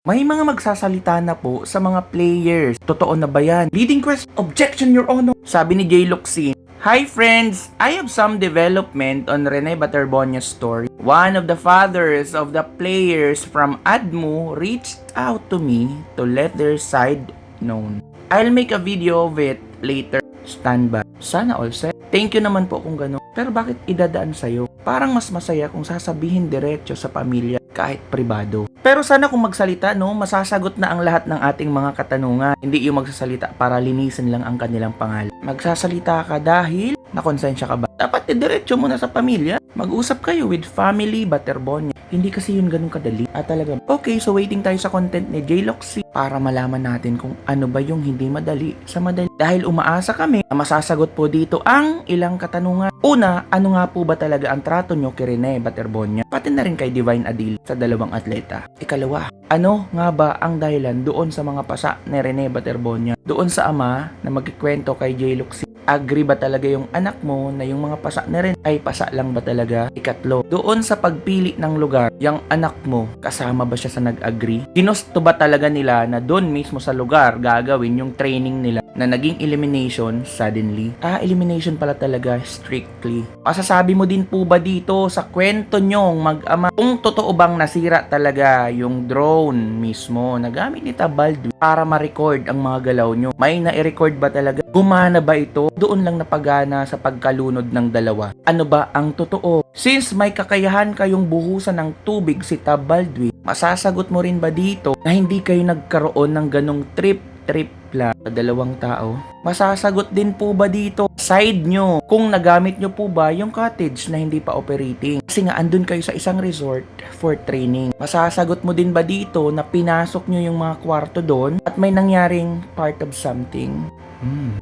May mga magsasalita na po sa mga players. Totoo na ba yan? Leading question, objection, Your Honor. Sabi ni Jay Luxin, "Hi friends, I have some development on Rene Baterbonia's story. One of the fathers of the players from ADMU reached out to me to let their side known. I'll make a video of it later. Stand by." Sana all set. Thank you naman po kung gano'n. Pero bakit idadaan sa'yo? Parang mas masaya kung sasabihin diretso sa pamilya kahit pribado. Pero sana kung magsalita, no, masasagot na ang lahat ng ating mga katanungan. Hindi yung magsasalita para linisin lang ang kanilang pangalan. Magsasalita ka dahil nakonsensya ka ba? Dapat diretso mo na sa pamilya. Mag-usap kayo with family Baterbonia. Hindi kasi yun ganun kadali. Talaga. Okay, so waiting tayo sa content ni Jay Luxin para malaman natin kung ano ba yung hindi madali sa madali. Dahil umaasa kami na masasagot po dito ang ilang katanungan. Una, ano nga po ba talaga ang trato nyo kay Rene Baterbonia? Pati na rin kay Divine Adil sa dalawang atleta. Ikalawa, ano nga ba ang dahilan doon sa mga pasa ni Rene Baterbonia? Doon sa ama na magkikwento kay Jay Luxin. Agree ba talaga yung anak mo na yung mga pasa na rin ay pasa lang ba talaga? Ikatlo, doon sa pagpili ng lugar, yung anak mo, kasama ba siya sa nag-agree? Ginusto ba talaga nila na doon mismo sa lugar gagawin yung training nila na naging elimination suddenly? Elimination pala talaga strictly. Masasabi mo din po ba dito sa kwento nyong mag-ama kung totoo bang nasira talaga yung drone mismo na gamit ni Baldwin para ma-record ang mga galaw nyo? May na-record ba talaga? Gumana ba ito? Doon lang napagana sa pagkalunod ng dalawa. Ano ba ang totoo? Since may kakayahan kayong buhusan ng tubig si Baldwin, masasagot mo rin ba dito na hindi kayo nagkaroon ng ganong trip lang sa dalawang tao? Masasagot din po ba dito side nyo kung nagamit nyo po ba yung cottage na hindi pa operating? Kasi nga andun kayo sa isang resort for training. Masasagot mo din ba dito na pinasok nyo yung mga kwarto doon at may nangyaring part of something?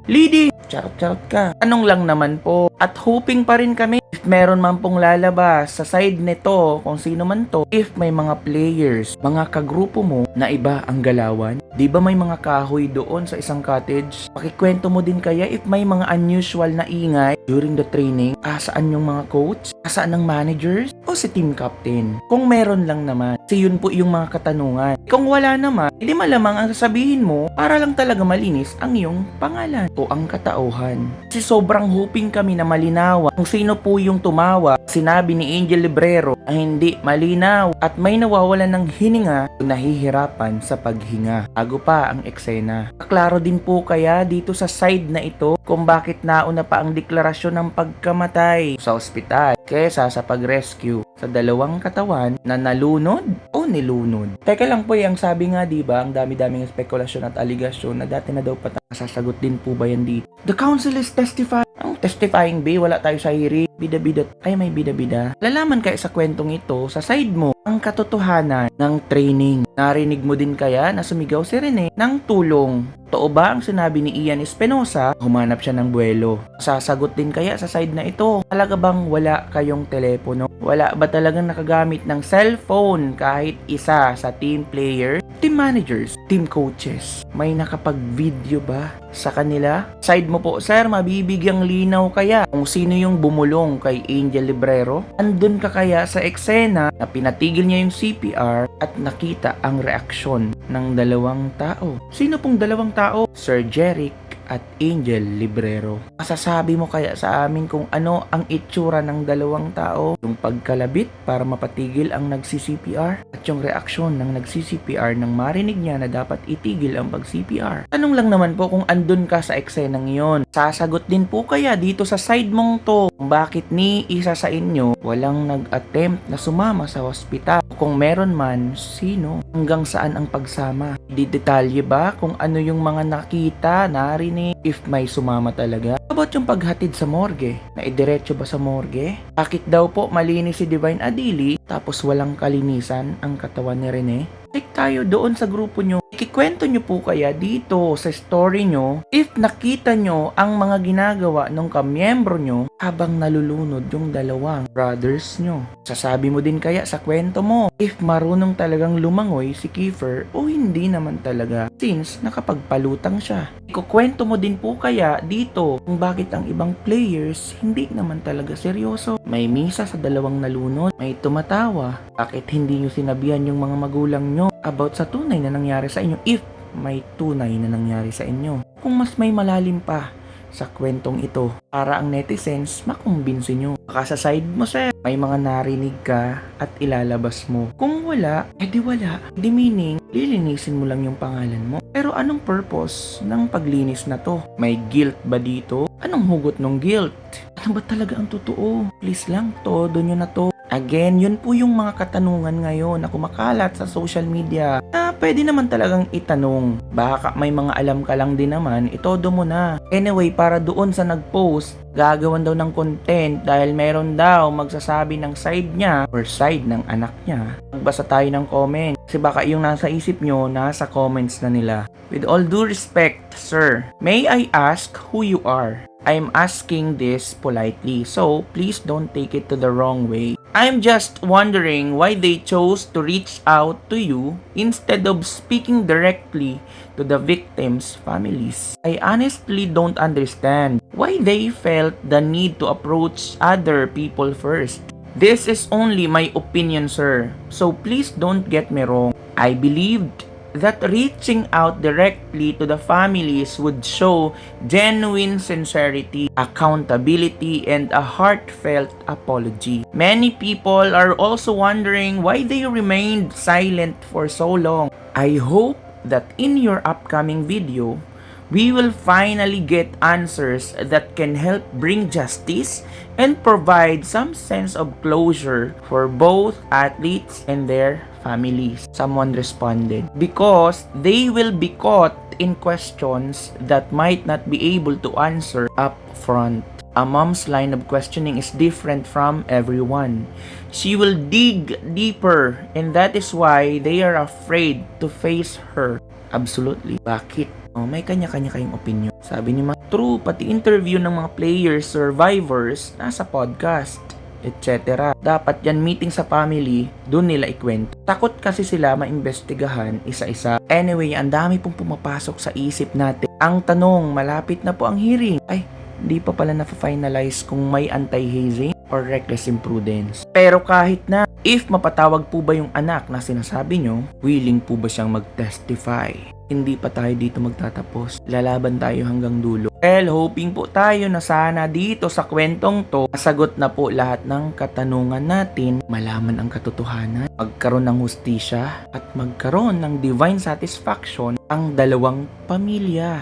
Leading! Charot ka. Anong lang naman po. At hoping pa rin kami if meron man pong lalabas sa side nito kung sino man to, if may mga players, mga kagrupo mo na iba ang galawan. Di ba may mga kahoy doon sa isang cottage? Pakikwento mo din kaya if may mga unusual na ingay during the training. Saan yung mga coach? Saan ang managers? O si team captain? Kung meron lang naman, kasi yun po yung mga katanungan. Kung wala naman, hindi malamang ang sasabihin mo para lang talaga malinis ang iyong pangalan o ang katauhan. Kasi sobrang hoping kami na malinawan kung sino po yung tumawa. Sinabi ni Angel Librero na hindi malinaw at may nawawalan ng hininga o nahihirapan sa paghinga. Bago pa ang eksena. Klaro din po kaya dito sa side na ito kung bakit nauna pa ang deklarasyon ng pagkamatay sa ospital kesa sa pag-rescue sa dalawang katawan na nalunod o nilunod. Teka lang po, ang sabi nga diba, ang dami-daming spekulasyon at aligasyon na dati na daw patay. Masasagot din po ba yan dito? The council is testifying. Ang testifying ba? Wala tayo sa hearing. Bida-bida. Ay, may bida-bida. Lalaman kaya sa kwentong ito, sa side mo, ang katotohanan ng training. Narinig mo din kaya na sumigaw si Rene ng tulong? Totoo ba ang sinabi ni Ian Espinosa? Humanap siya ng buwelo. Sasagot din kaya sa side na ito? Talaga bang wala kayong telepono? Wala ba talagang nakagamit ng cellphone kahit isa sa team player, team managers, team coaches? May nakapag-video ba sa kanila? Side mo po, sir, mabibigyang linaw kaya kung sino yung bumulong kay Angel Librero? Andun ka kaya sa eksena na pinatigil niya yung CPR at nakita ang reaksyon ng dalawang tao? Sino pong dalawang tao? Sir Jeric at Angel Librero. Masasabi mo kaya sa amin kung ano ang itsura ng dalawang tao? Yung pagkalabit para mapatigil ang nagsi-CPR at yung reaksyon ng nagsi-CPR nang marinig niya na dapat itigil ang pag-CPR. Tanong lang naman po kung andun ka sa eksenang iyon. Sasagot din po kaya dito sa side mong to kung bakit ni isa sa inyo walang nag-attempt na sumama sa hospital? Kung meron man, sino? Hanggang saan ang pagsama? Didetalye ba kung ano yung mga nakita, narinig? If may sumama talaga? About yung paghatid sa morgue? Naidiretso ba sa morgue? Bakit daw po malinis si Divine Adili tapos walang kalinisan ang katawan ni Rene? Check tayo doon sa grupo nyo. Ikikwento nyo po kaya dito sa story nyo if nakita nyo ang mga ginagawa ng kamyembro nyo habang nalulunod yung dalawang brothers nyo. Sasabi mo din kaya sa kwento mo if marunong talagang lumangoy si Kiefer o hindi naman talaga since nakapagpalutang siya. Ikukwento mo din po kaya dito kung bakit ang ibang players hindi naman talaga seryoso. May misa sa dalawang nalunod, may tumatawa. Bakit hindi nyo sinabihan yung mga magulang nyo inyo about sa tunay na nangyari sa inyo if may tunay na nangyari sa inyo. Kung mas may malalim pa sa kwentong ito para ang netizens makumbinsi nyo. Baka sa side mo sir, may mga narinig ka at ilalabas mo. Kung wala, edi wala. Di meaning, lilinisin mo lang yung pangalan mo. Pero anong purpose ng paglinis na to? May guilt ba dito? Anong hugot ng guilt? Ano ba talaga ang totoo? Please lang, todo nyo na to. Again, yun po yung mga katanungan ngayon na kumakalat sa social media na pwede naman talagang itanong. Baka may mga alam ka lang din naman, itodo mo na. Anyway, para doon sa nag-post, gagawan daw ng content dahil meron daw magsasabi ng side niya or side ng anak niya. Magbasa tayo ng comment kasi baka yung nasa isip nyo, nasa comments na nila. With all due respect, sir, may I ask who you are? I'm asking this politely, so please don't take it to the wrong way. I'm just wondering why they chose to reach out to you instead of speaking directly to the victims' families. I honestly don't understand why they felt the need to approach other people first. This is only my opinion, sir, so please don't get me wrong. I believed that reaching out directly to the families would show genuine sincerity, accountability, and a heartfelt apology. Many people are also wondering why they remained silent for so long. I hope that in your upcoming video, we will finally get answers that can help bring justice and provide some sense of closure for both athletes and their families. Someone responded, because they will be caught in questions that might not be able to answer up front. A mom's line of questioning is different from everyone. She will dig deeper, and that is why they are afraid to face her. Absolutely. Bakit? May kanya-kanya kayong opinion. Sabi ni mga true, pati interview ng mga players, survivors, nasa podcast, etc. Dapat yan meeting sa family, dun nila ikwento. Takot kasi sila maimbestigahan isa-isa. Anyway, ang dami pong pumapasok sa isip natin. Ang tanong, malapit na po ang hearing. Ay, hindi pa pala na-finalize kung may anti-hazing or reckless imprudence. Pero kahit na, if mapatawag po ba yung anak na sinasabi nyo, willing po ba siyang mag-testify? Hindi pa tayo dito magtatapos. Lalaban tayo hanggang dulo. Well, hoping po tayo na sana dito sa kwentong to, masagot na po lahat ng katanungan natin, malaman ang katotohanan, magkaroon ng hustisya, at magkaroon ng divine satisfaction ang dalawang pamilya.